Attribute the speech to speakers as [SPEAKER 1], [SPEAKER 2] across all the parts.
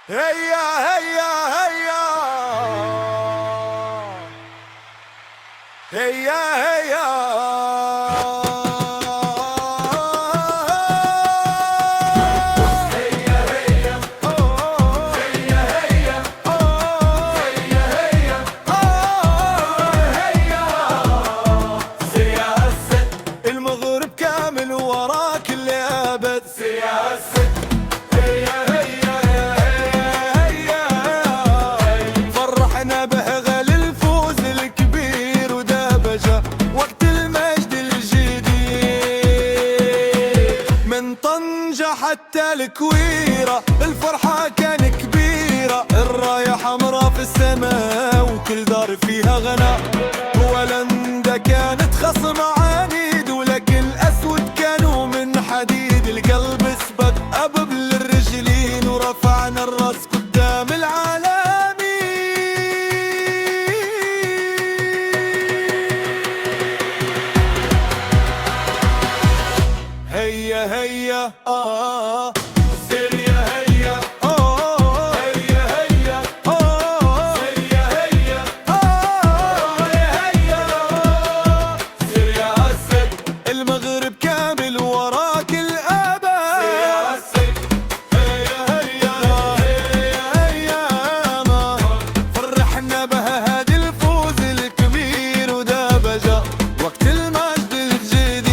[SPEAKER 1] هيا هيا هيا هيا هيا المغرب كامل وراك الابد سياسة. فرحنا بهغل الفوز الكبير ودبجة وقت المجد الجديد، من طنجة حتى الكويرة الفرحة كان كبيرة، الراية حمرا في السماء وكل دار فيها غنى، هولندا كانت خصم عنيد ولكن الأسود كانوا من حديد، القلب اثبت أبب للرجلين ورفعنا الراس قدام العالمين. هيا هيا سير يا هيا هيا هيا سير يا هيا هيا سير يا أسد. المغرب كامل وراك الأبد سير يا أسد. هيا هيا هيا فرحنا بهادي الفوز الكبير ودبجة وقت المجد الجديد،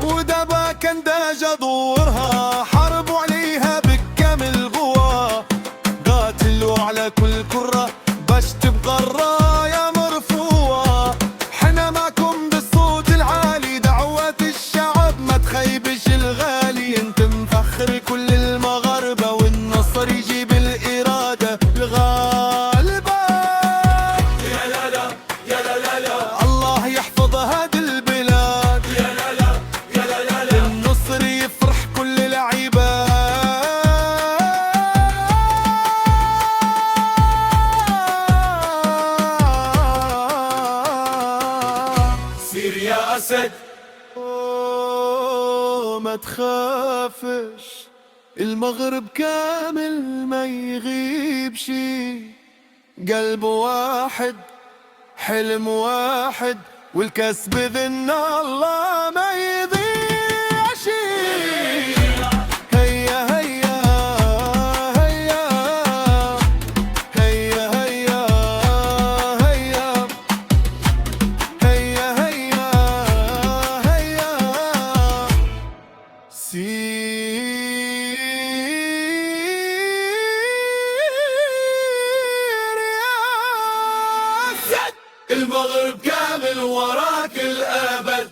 [SPEAKER 1] ودبا كان داجة دورها حاربوا عليها بكامل قوة، قاتلوا على كل كرة باش تبقى الراية مرفوعة، حنا معكم بالصوت العالي دعوات الشعب ما تخيبش الغالي، انت مفخر كل المغاربة والنصر يجيب الإرادة الغالبة. يا لا لا يا لا لا لا الله يحفظ هذه البلاد، يا لا لا يا لا لا لا النصر يفرح كل العباد. سير يا أسد ما تخافش، المغرب كامل ما يغيب شي، قلب واحد حلم واحد والكسب بإذن الله ما يضيع شي. هيا هيا هيا هيا هيا هيا هيا هيا هيا سير يا أسد. المغرب كامل وراك الأبد.